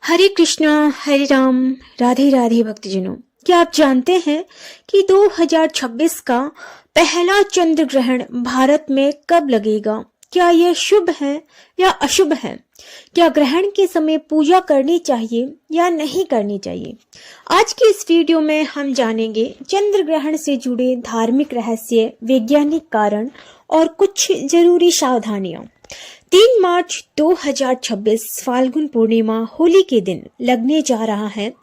हरे कृष्णा, हरे राम, राधे राधे भक्तजनों। क्या आप जानते हैं कि 2026 का पहला चंद्र ग्रहण भारत में कब लगेगा? क्या यह शुभ है या अशुभ है? क्या ग्रहण के समय पूजा करनी चाहिए या नहीं करनी चाहिए? आज की इस वीडियो में हम जानेंगे चंद्र ग्रहण से जुड़े धार्मिक रहस्य, वैज्ञानिक कारण और कुछ जरूरी सावधानियां। 3 मार्च 2026 फाल्गुन पूर्णिमा होली के दिन लगने जा रहा है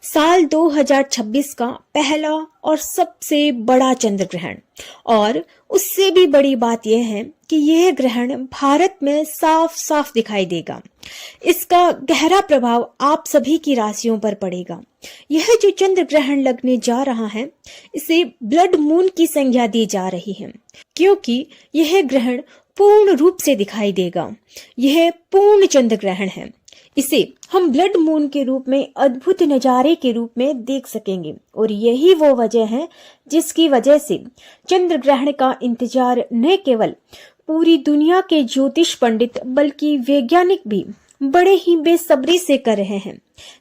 साल 2026 का पहला और सबसे बड़ा चंद्र ग्रहण। और उससे भी बड़ी बात यह है कि यह ग्रहण भारत में साफ साफ दिखाई देगा। इसका गहरा प्रभाव आप सभी की राशियों पर पड़ेगा। यह जो चंद्र ग्रहण लगने जा रहा है, इसे ब्लड मून की संज्ञा दी जा रही है, क्योंकि यह ग्रहण पूर्ण रूप से दिखाई देगा। यह पूर्ण चंद्र ग्रहण है। इसे हम ब्लड मून के रूप में अद्भुत नजारे के रूप में देख सकेंगे और यही वो वजह है जिसकी वजह से चंद्र ग्रहण का इंतजार न केवल पूरी दुनिया के ज्योतिष पंडित बल्कि वैज्ञानिक भी बड़े ही बेसब्री से कर रहे हैं।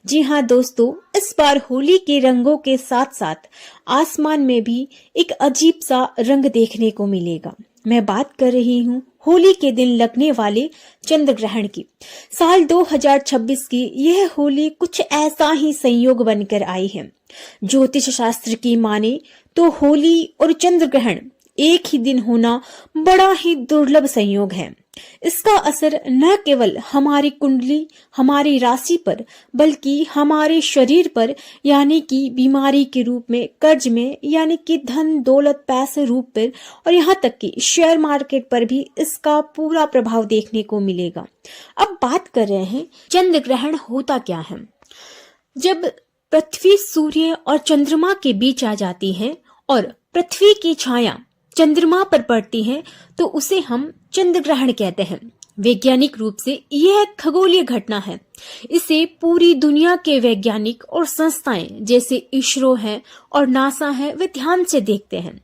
जी हाँ दोस्तों, इस बार होली के रंगों के साथ साथ आसमान में भी एक अजीब सा रंग देखने को मिलेगा। मैं बात कर रही हूँ होली के दिन लगने वाले चंद्र ग्रहण की। साल 2026 की यह होली कुछ ऐसा ही संयोग बनकर आई है। ज्योतिष शास्त्र की माने तो होली और चंद्र ग्रहण एक ही दिन होना बड़ा ही दुर्लभ संयोग है। इसका असर न केवल हमारी कुंडली, हमारी राशि पर, बल्कि हमारे शरीर पर यानी कि बीमारी के रूप में, कर्ज में यानी कि धन दौलत पैसे रूप पर, और यहाँ तक कि शेयर मार्केट पर भी इसका पूरा प्रभाव देखने को मिलेगा। अब बात कर रहे हैं चंद्र ग्रहण होता क्या है। जब पृथ्वी, सूर्य और चंद्रमा के बीच आ जाती है और पृथ्वी की छाया चंद्रमा पर पड़ती है तो उसे हम चंद्र ग्रहण कहते हैं। वैज्ञानिक रूप से यह खगोलीय घटना है। इसे पूरी दुनिया के वैज्ञानिक और संस्थाएं जैसे इसरो है और नासा है, वे ध्यान से देखते हैं।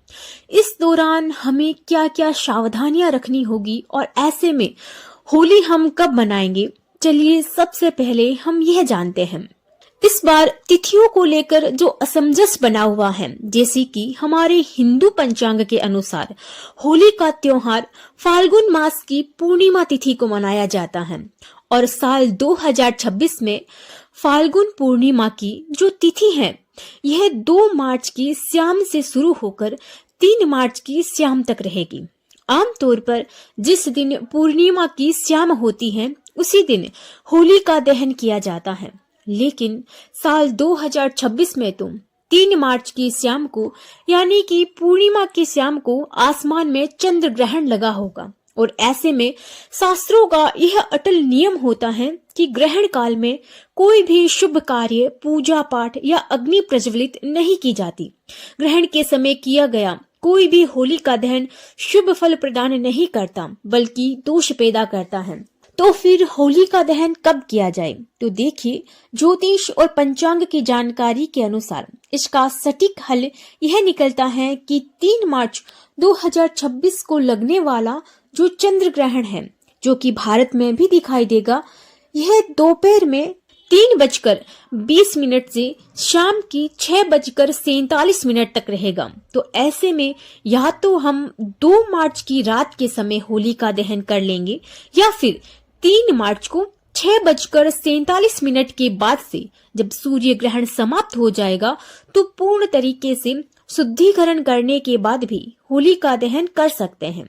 इस दौरान हमें क्या क्या सावधानियां रखनी होगी और ऐसे में होली हम कब मनाएंगे, चलिए सबसे पहले हम यह जानते हैं। इस बार तिथियों को लेकर जो असमंजस बना हुआ है, जैसे कि हमारे हिंदू पंचांग के अनुसार होली का त्योहार फाल्गुन मास की पूर्णिमा तिथि को मनाया जाता है और साल 2026 में फाल्गुन पूर्णिमा की जो तिथि है, यह 2 मार्च की शाम से शुरू होकर 3 मार्च की शाम तक रहेगी। आमतौर पर जिस दिन पूर्णिमा की शाम होती है, उसी दिन होली का दहन किया जाता है। लेकिन साल 2026 में तो 3 मार्च की शाम को यानी कि पूर्णिमा की शाम को आसमान में चंद्र ग्रहण लगा होगा और ऐसे में शास्त्रों का यह अटल नियम होता है कि ग्रहण काल में कोई भी शुभ कार्य, पूजा पाठ या अग्नि प्रज्वलित नहीं की जाती। ग्रहण के समय किया गया कोई भी होली का दहन शुभ फल प्रदान नहीं करता बल्कि दोष पैदा करता है। तो फिर होली का दहन कब किया जाए? तो देखिए, ज्योतिष और पंचांग की जानकारी के अनुसार इसका सटीक हल यह निकलता है कि 3 मार्च 2026 को लगने वाला जो चंद्र ग्रहण है, जो कि भारत में भी दिखाई देगा, यह दोपहर में 3:20 से शाम की 6:47 तक रहेगा। तो ऐसे में या तो हम 2 मार्च की रात के समय होली का दहन कर लेंगे या फिर 3 मार्च को 6:47 के बाद से जब सूर्य ग्रहण समाप्त हो जाएगा तो पूर्ण तरीके से शुद्धिकरण करने के बाद भी होली का दहन कर सकते हैं।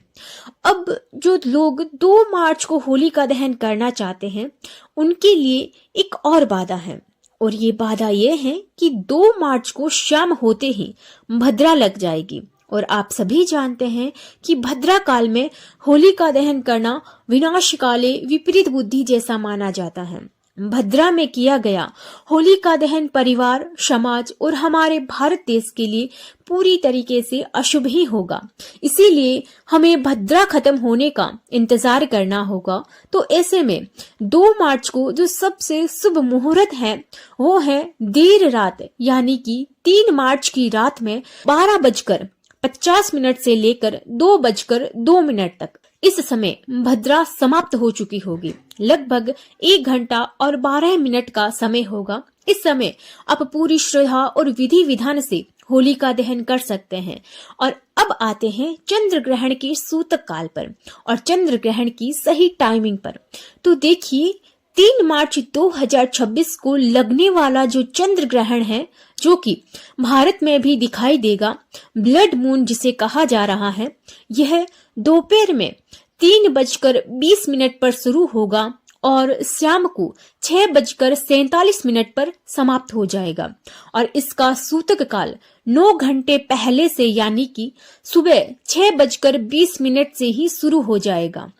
अब जो लोग 2 मार्च को होली का दहन करना चाहते हैं, उनके लिए एक और बाधा है और ये बाधा ये है कि 2 मार्च को शाम होते ही भद्रा लग जाएगी और आप सभी जानते हैं कि भद्रा काल में होली का दहन करना विनाश काले विपरीत बुद्धि जैसा माना जाता है। भद्रा में किया गया होली का दहन परिवार, समाज और हमारे भारत देश के लिए पूरी तरीके से अशुभ ही होगा। इसीलिए हमें भद्रा खत्म होने का इंतजार करना होगा। तो ऐसे में 2 मार्च को जो सबसे शुभ मुहूर्त है, वो है देर रात यानी कि 3 मार्च की रात में 12:50 से लेकर 2:02 तक। इस समय भद्रा समाप्त हो चुकी होगी। लगभग 1 घंटा और 12 मिनट का समय होगा। इस समय आप पूरी श्रद्धा और विधि विधान से होलिका दहन कर सकते हैं। और अब आते हैं चंद्र ग्रहण के सूतक काल पर और चंद्र ग्रहण की सही टाइमिंग पर। तो देखिए 3 मार्च 2026 को लगने वाला जो चंद्र ग्रहण है, जो कि भारत में भी दिखाई देगा, ब्लड मून जिसे कहा जा रहा है, यह दोपहर में 3:20 पर शुरू होगा और शाम को 6:47 पर समाप्त हो जाएगा। और इसका सूतक काल 9 घंटे पहले से यानी कि सुबह 6:20 से ही शुरू हो जाएगा।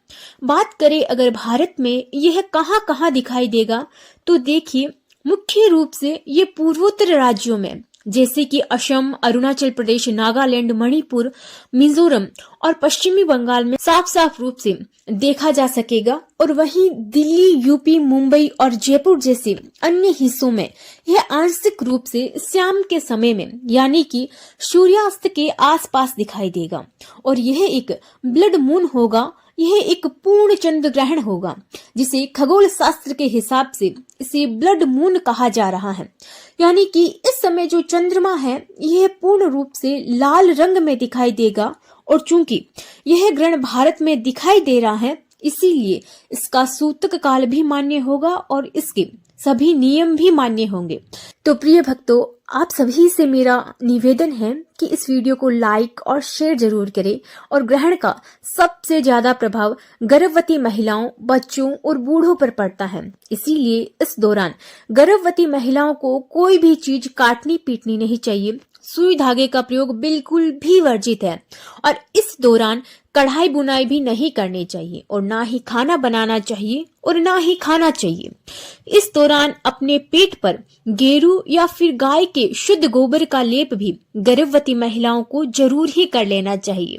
बात करें अगर भारत में यह कहाँ दिखाई देगा, तो देखिए मुख्य रूप से ये पूर्वोत्तर राज्यों में जैसे कि असम, अरुणाचल प्रदेश, नागालैंड, मणिपुर, मिजोरम और पश्चिमी बंगाल में साफ साफ रूप से देखा जा सकेगा। और वहीं दिल्ली, यूपी, मुंबई और जयपुर जैसे अन्य हिस्सों में यह आंशिक रूप से शाम के समय में यानी कि सूर्यास्त के आसपास दिखाई देगा। और यह एक ब्लड मून होगा, यह एक पूर्ण चंद्र ग्रहण होगा, जिसे खगोल शास्त्र के हिसाब से इसे ब्लड मून कहा जा रहा है। यानी कि इस समय जो चंद्रमा है यह पूर्ण रूप से लाल रंग में दिखाई देगा। और चूंकि यह ग्रहण भारत में दिखाई दे रहा है, इसीलिए इसका सूतक काल भी मान्य होगा और इसके सभी नियम भी मान्य होंगे। तो प्रिय भक्तों, आप सभी से मेरा निवेदन है कि इस वीडियो को लाइक और शेयर जरूर करें। और ग्रहण का सबसे ज्यादा प्रभाव गर्भवती महिलाओं, बच्चों और बूढ़ों पर पड़ता है। इसीलिए इस दौरान गर्भवती महिलाओं को कोई भी चीज काटनी पीटनी नहीं चाहिए। सुई धागे का प्रयोग बिल्कुल भी वर्जित है। और इस दौरान कढ़ाई बुनाई भी नहीं करनी चाहिए और ना ही खाना बनाना चाहिए और ना ही खाना चाहिए। इस दौरान अपने पेट पर गेरू या फिर गाय के शुद्ध गोबर का लेप भी गर्भवती महिलाओं को जरूर ही कर लेना चाहिए।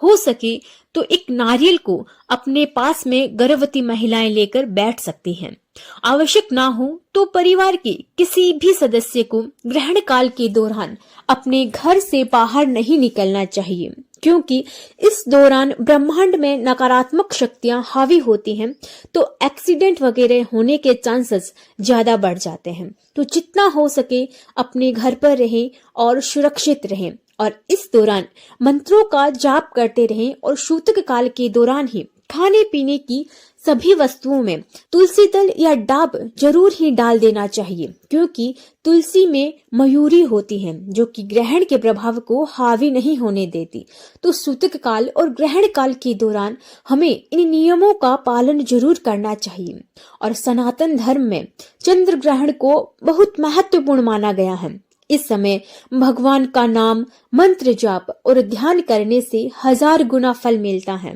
हो सके तो एक नारियल को अपने पास में गर्भवती महिलाएं लेकर बैठ सकती हैं। आवश्यक ना हो तो परिवार के किसी भी सदस्य को ग्रहण काल के दौरान अपने घर से बाहर नहीं निकलना चाहिए, क्योंकि इस दौरान ब्रह्मांड में नकारात्मक शक्तियां हावी होती हैं, तो एक्सीडेंट वगैरह होने के चांसेस ज्यादा बढ़ जाते हैं। तो जितना हो सके अपने घर पर रहें और सुरक्षित रहें। और इस दौरान मंत्रों का जाप करते रहें और सूतक काल के दौरान ही खाने पीने की सभी वस्तुओं में तुलसी दल या डाब जरूर ही डाल देना चाहिए, क्योंकि तुलसी में मयूरी होती है जो कि ग्रहण के प्रभाव को हावी नहीं होने देती। तो सूतक काल और ग्रहण काल के दौरान हमें इन नियमों का पालन जरूर करना चाहिए। और सनातन धर्म में चंद्र ग्रहण को बहुत महत्वपूर्ण माना गया है। इस समय भगवान का नाम, मंत्र जाप और ध्यान करने से 1000 गुना फल मिलता है।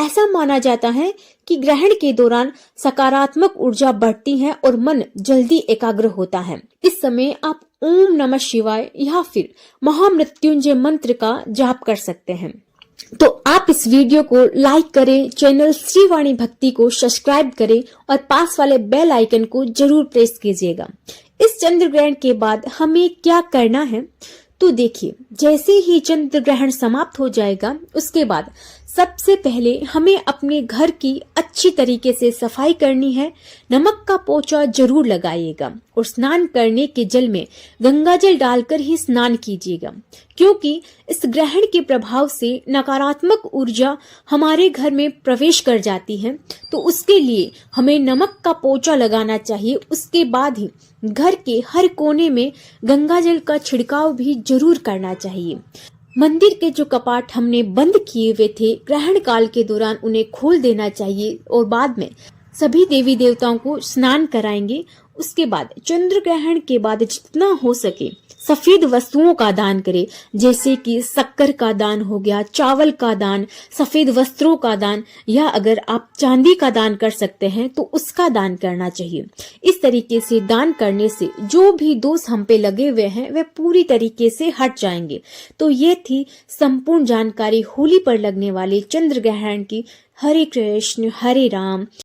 ऐसा माना जाता है कि ग्रहण के दौरान सकारात्मक ऊर्जा बढ़ती है और मन जल्दी एकाग्र होता है। इस समय आप ओम नमः शिवाय या फिर महामृत्युंजय मंत्र का जाप कर सकते हैं। तो आप इस वीडियो को लाइक करें, चैनल श्रीवाणी भक्ति को सब्सक्राइब करें और पास वाले बेल आइकन को जरूर प्रेस कीजिएगा। इस चंद्र ग्रहण के बाद हमें क्या करना है, तो देखिए जैसे ही चंद्र ग्रहण समाप्त हो जाएगा उसके बाद सबसे पहले हमें अपने घर की अच्छी तरीके से सफाई करनी है। नमक का पोंछा जरूर लगाइएगा और स्नान करने के जल में गंगा जल डालकर ही स्नान कीजिएगा, क्योंकि इस ग्रहण के प्रभाव से नकारात्मक ऊर्जा हमारे घर में प्रवेश कर जाती है। तो उसके लिए हमें नमक का पोंछा लगाना चाहिए। उसके बाद ही घर के हर कोने में गंगा जल का छिड़काव भी जरूर करना चाहिए। मंदिर के जो कपाट हमने बंद किए हुए थे ग्रहण काल के दौरान उन्हें खोल देना चाहिए और बाद में सभी देवी देवताओं को स्नान कराएंगे। उसके बाद चंद्र ग्रहण के बाद जितना हो सके सफेद वस्तुओं का दान करें, जैसे कि शक्कर का दान हो गया, चावल का दान, सफेद वस्त्रों का दान, या अगर आप चांदी का दान कर सकते हैं तो उसका दान करना चाहिए। इस तरीके से दान करने से जो भी दोष हम पे लगे हुए हैं वे पूरी तरीके से हट जाएंगे। तो ये थी संपूर्ण जानकारी होली पर लगने वाले चंद्र ग्रहण की। हरे कृष्ण, हरे राम।